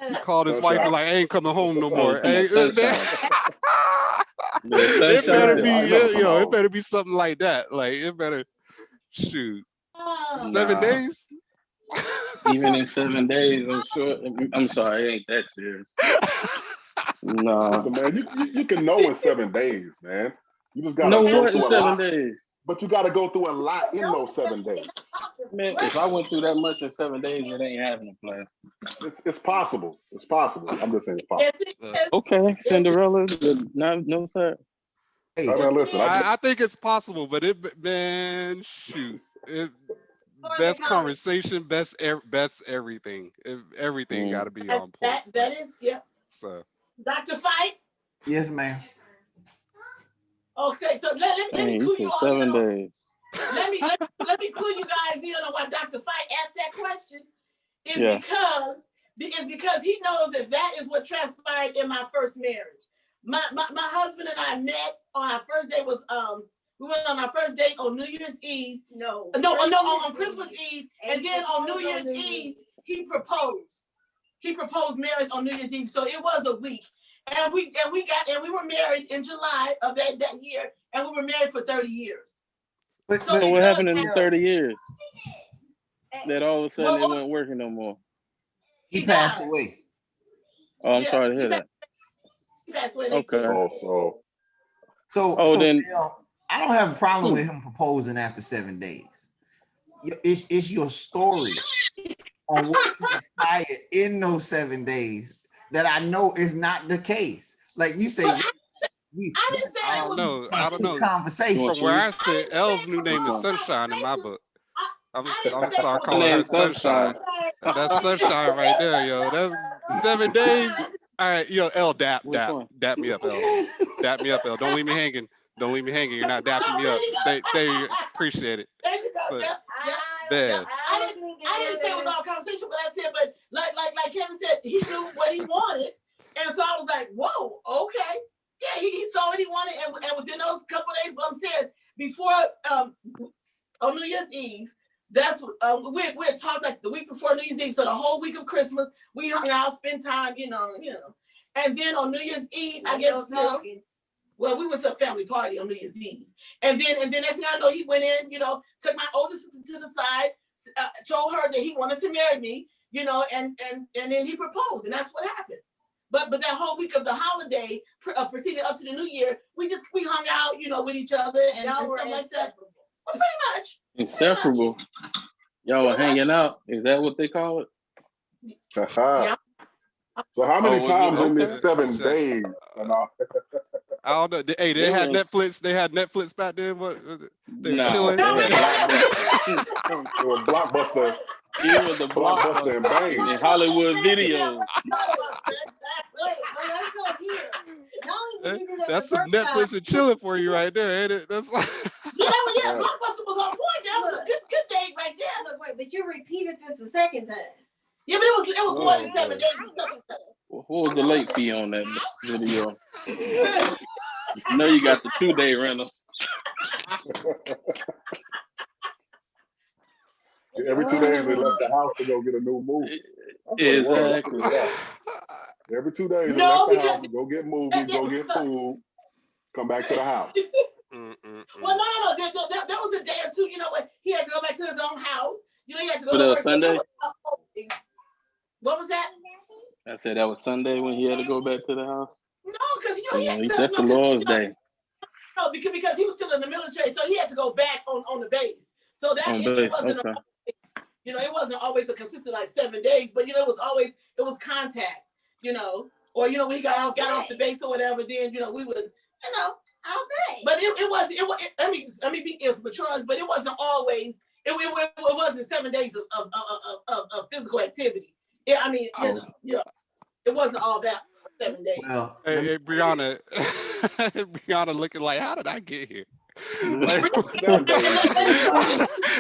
He called his wife and like, I ain't coming home no more. Hey, It better be, it better be something like that. Like it better shoot. 7 days? Even in 7 days, I'm sure. I'm sorry, it ain't that serious. No. Listen, man, you can know in 7 days, man. You just gotta No, go what in through a 7 lot. days? But you gotta go through a lot in those 7 days. Man, if I went through that much in 7 days, it ain't happening, plan. It's possible. It's possible. I'm just saying it's possible. Okay, Cinderella, no sir. Hey, man, listen, I think it's possible, but man, shoot. Best conversation, best everything. Everything got to be on point. That is, yeah. So, Dr. Fight. Yes, ma'am. Okay, so let me clue you all 7 in. days. Let me clue you guys in on why Dr. Fight asked that question. It's because he knows that is what transpired in my first marriage. My husband and I met on our first date we went on our first date on New Year's Eve. On Christmas Eve, and then on New Year's Eve he proposed. He proposed marriage on New Year's Eve, so it was a week, and we were married in July of that year, and we were married for 30 years. So what happened in the 30 years? That all of a sudden it wasn't working no more. He passed away. Oh, I'm sorry to hear that. He passed away. Okay. So then I don't have a problem with him proposing after 7 days. It's your story on what transpired in those 7 days that I know is not the case. Like you say, I didn't say I don't know. Conversation. From where I sit, Elle's new name is Sunshine in my book. I'm gonna start calling her Sunshine. That's Sunshine right there, yo. That's 7 days. All right, yo, Elle, dap me up, Elle. Dap me up, Elle. Don't leave me hanging. Don't leave me hanging. You're not dapping me up. They appreciate it. There you go. Bad. I didn't say it was all conversation, but I said, but like Kevin said, he knew what he wanted, and so I was like, whoa, okay, yeah, he saw what he wanted, and within those couple of days, but I'm saying before on New Year's Eve. That's we had talked like the week before New Year's Eve, so the whole week of Christmas we hung out, spent time, you know, and then on New Year's Eve, I guess well, we went to a family party on New Year's Eve, and then next thing I know, he went in, took my oldest to the side, told her that he wanted to marry me, and then he proposed, and that's what happened. But that whole week of the holiday, proceeding up to the New Year, we hung out, with each other and stuff like that. Well, pretty much. Inseparable. Y'all were hanging out. Is that what they call it? Yeah. So how many times in this 7 days? I don't know. Hey, they had Netflix. They had Netflix back then. What? They were chilling. It was Blockbuster. He was the Blockbuster and Bang. In Hollywood videos. That's some Netflix and chilling for you right there, ain't it? That's like Blockbuster was on point. That was a good date right there. Wait, but you repeated this the second time. Yeah, but it was more than 7 days the second time. What was the late fee on that video? I know you got the 2-day rental. Every 2 days they left the house to go get a new movie. Exactly. Every 2 days they left the house to go get movies, go get food, come back to the house. Well, no. There was a day or two, he had to go back to his own house. He had to go to work. Sunday? What was that? I said that was Sunday when he had to go back to the house. No, because that's the Lord's Day. No, because he was still in the military, so he had to go back on the base. So that it wasn't, okay. It wasn't always a consistent like 7 days, but it was contact, or when he got off the base or whatever, then we would, I'll say. But it wasn't. Let me be mature, but it wasn't always. It wasn't 7 days of physical activity. Yeah, I mean, it wasn't all that for 7 days. Well, hey, Brianna, Brianna looking like, how did I get here? Like,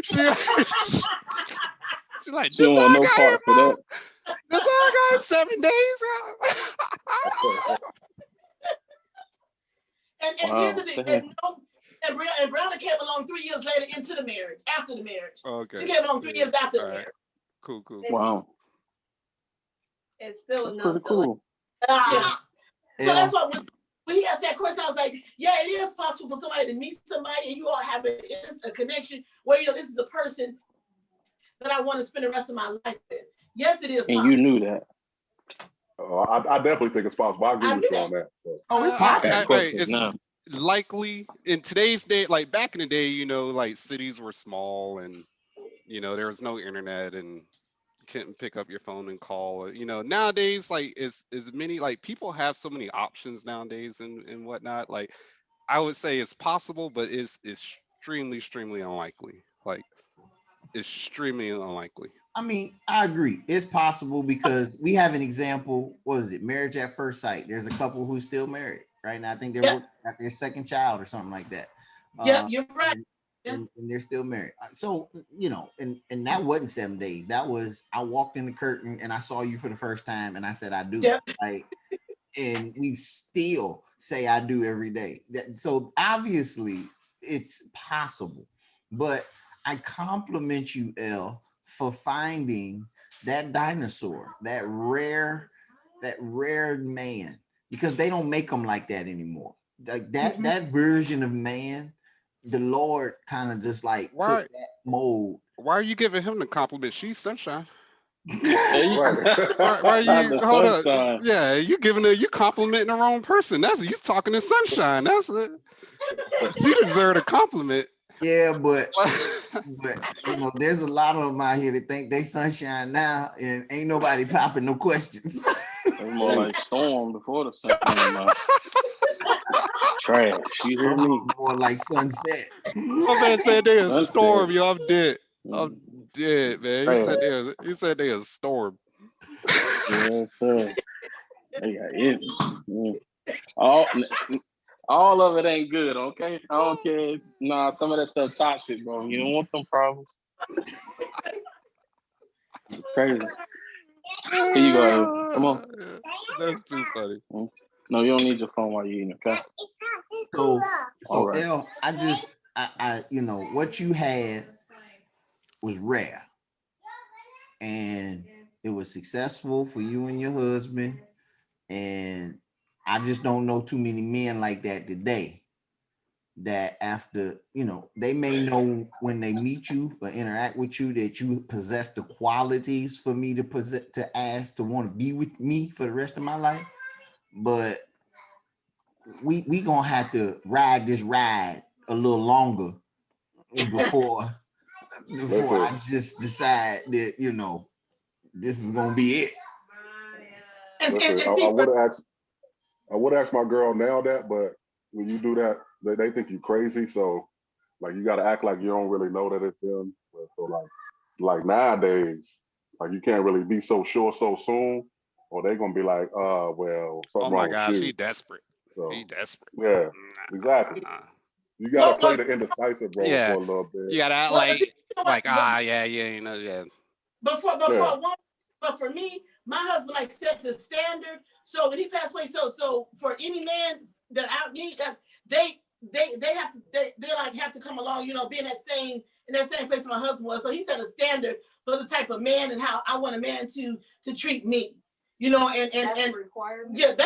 she's like, she don't want no part for that. This all got 7 days. And here's the thing. And Brianna came along 3 years later into the marriage, after the marriage. Okay. She came along 3 years after the marriage. Cool. Wow. It's still enough. Pretty cool. Yeah. So Yeah. that's what when he asked that question, I was like, yeah, it is possible for somebody to meet somebody and you all have a connection where, you know, this is a person that I want to spend the rest of my life with. Yes, it is possible. And you knew that. I definitely think it's possible. I agree with you on that. So. Oh, it's possible. It's Likely in today's day, like back in the day, you know, like cities were small and, you know, there was no internet and you couldn't pick up your phone and call. You know, nowadays, like is many, like people have so many options nowadays and whatnot. Like I would say it's possible, but it's extremely unlikely. Like extremely unlikely. I mean, I agree. It's possible because we have an example. What is it? Marriage at first sight. There's a couple who's still married right now. I think they're at their second child or something like that. Yeah, you're right. And they're still married. So, you know, and that wasn't 7 days. That was, I walked in the curtain and I saw you for the first time and I said, I do. Yep. Like, and we still say I do every day. So obviously it's possible, but I compliment you, Elle, for finding that dinosaur, that rare man, because they don't make them like that anymore. Like that version of man, the Lord kind of just like took that mold. Why are you giving him the compliment? She's sunshine. Right. Why you hold up? Sunshine. Yeah, you complimenting the wrong person. That's you talking to sunshine. That's it. You deserve a compliment. Yeah, but you know, there's a lot of them out here that think they sunshine now, and ain't nobody popping no questions. It's more like storm before the sun came out. Trash. You hear me? More like sunset. My man said they a Sunset. storm. Yo, I'm dead. I'm dead, man. Trash. He said they a storm. Yes, sir. They got it. All of it ain't good, okay? I don't care. Nah, some of that stuff toxic, bro. You don't want them problems. Crazy. Here you go. Come on. That's too funny. No, you don't need your phone while you're eating, okay? So All right. Elle, I you know, what you had was rare, and it was successful for you and your husband, and I just don't know too many men like that today, that after, you know, they may know when they meet you or interact with you that you possess the qualities for me to ask to want to be with me for the rest of my life. But we gonna have to ride this ride a little longer before I just decide that, you know, this is gonna be it. I would ask my girl now that, but when you do that, they think you crazy. So like you gotta act like you don't really know that it's them. So like nowadays, like you can't really be so sure so soon, or they're gonna be like, well, something Oh my wrong gosh, with you. he desperate. So He desperate. yeah, exactly. You gotta play the indecisive role for a little bit. You gotta act you know, yeah. But for me, my husband like set the standard. So when he passed away, so for any man that I meet, that they have to come along, you know, be in that same place my husband was. So he set a standard for the type of man and how I want a man to treat me. You know, and That's a requirement. It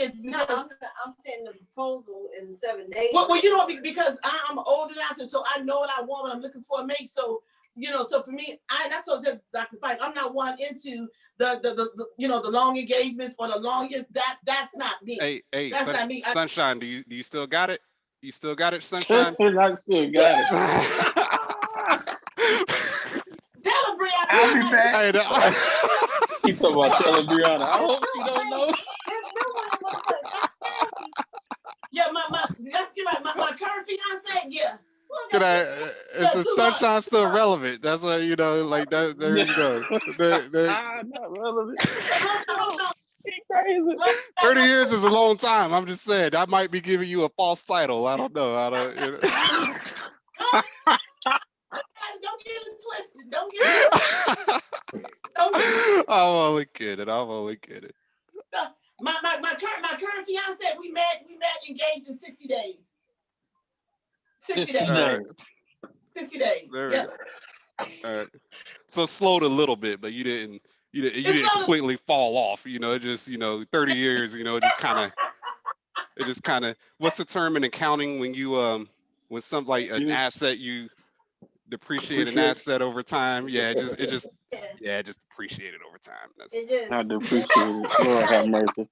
is. No, I'm sending the proposal in 7 days. Well, you know, because I'm older now, so I know what I want, what I'm looking for a mate. So, you know, so for me, I told Dr. Fike, I'm not one into the you know, the long engagements or the long years. That's not me. Hey, that's not me. Sunshine, do you still got it? You still got it, Sunshine? I still got it. Tell her, Brianna. I'll be back. He talking about telling Brianna. I hope she don't know. Yeah, let's get my current fiance. Yeah. Is the Sunshine still relevant? That's what, you know, like that. There you go. Not relevant. Crazy. 30 years is a long time. I'm just saying, I might be giving you a false title. I don't know. You know. Don't get it twisted. Don't get it twisted. I'm only kidding. My current fiance, we met engaged in 60 days. 60 days. All right. 60 days. There we go. All right. So slowed a little bit, but you didn't you didn't completely fall off. You know, it just 30 years. You know, it just kind of. What's the term in accounting when you when some like an asset you depreciate an asset over time? Yeah, it just depreciated over time. That's It just. I depreciate it. Lord have mercy.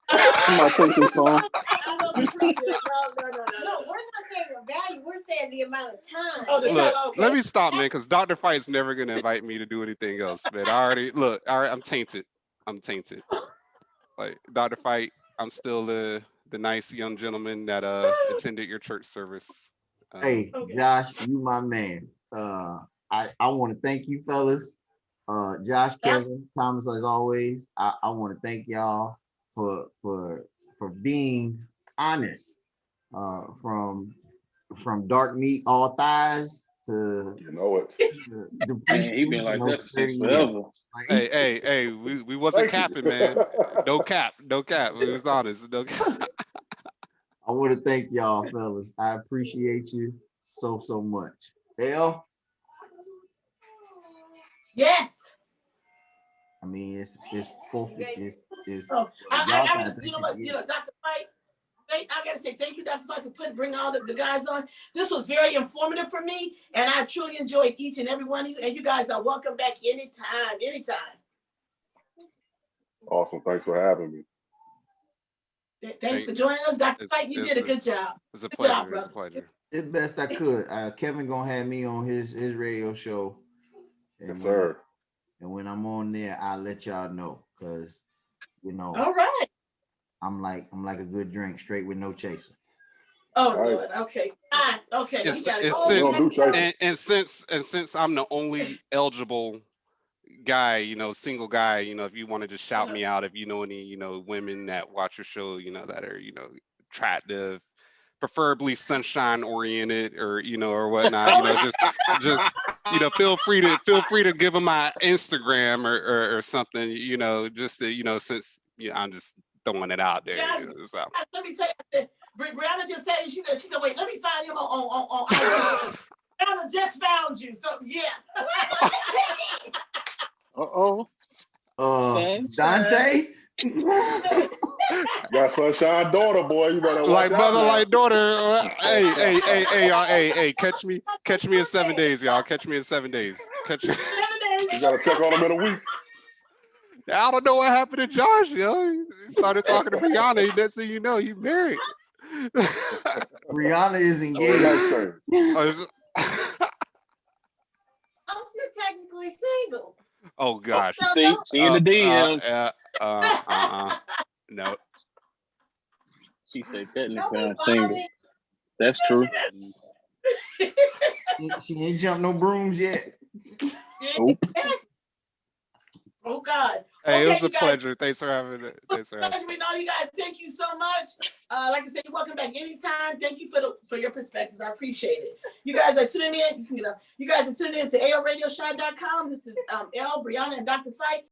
Somebody take this phone. I don't appreciate it. No. No, we're not saying the value. We're saying the amount of time. Oh, the Look, time, okay. let me stop, man, because Dr. Fight's never gonna invite me to do anything else, man. All right, I'm tainted. Like Dr. Fight, I'm still the nice young gentleman that attended your church service. Hey, Josh, you my man. I want to thank you, fellas. Josh, Kevin, Thomas, as always. I want to thank y'all for being honest. From dark meat, all thighs to You know it. Man, he been like that since forever. Hey, we wasn't capping, man. No cap. We was honest. No cap. I want to thank y'all, fellas. I appreciate you so much. Hell, Yes. I mean, it's full. It's Oh, y'all you know what? Dr. Fight. I gotta say thank you, Dr. Fight, for bringing all the guys on. This was very informative for me, and I truly enjoyed each and every one of you. And you guys are welcome back anytime. Awesome. Thanks for having me. Thanks for joining us, Dr. Fight. You did a good job. It's a Good pleasure. job, It's a brother. pleasure. the best I could. Kevin gonna have me on his radio show. Yes, sir. And when I'm on there, I'll let y'all know, because All right. I'm like a good drink, straight with no chaser. Oh, All right. Lord. Okay. Okay. It's We gotta since- go. We don't do chasing. And since I'm the only eligible guy, single guy, if you want to just shout me out, if you know any, women that watch your show, that are, attractive, preferably sunshine oriented, or or whatnot, just feel free to give them my Instagram or something, just to, since I'm just throwing it out there. Josh, So. let me tell you, Brianna just said, she said, wait, let me find him on IG. Brianna just found you, so yeah. Dante. Got sunshine daughter, boy. You better watch Like out mother, now. like daughter. Hey, y'all. Hey, catch me in 7 days, y'all. Catch me in 7 days. 7 days. You gotta check on him in a week. I don't know what happened to Josh, He started talking to Brianna. Next thing you know, he married. Brianna is Oh, engaged. life change. I'm still technically single. Oh gosh. See in the DM. No. She said Don't technically be I'm single. bothered. That's true. She ain't jumped no brooms yet. Nope. Oh God. Hey, it was Okay, a pleasure. Thanks for having it. Pleasure meeting all you guys. Thank you so much. Like I said, you're welcome back anytime. Thank you for your perspective. I appreciate it. You guys are tuning in. You guys are tuning in to ALRadioshow.com. This is L, Brianna, and Dr. Fight.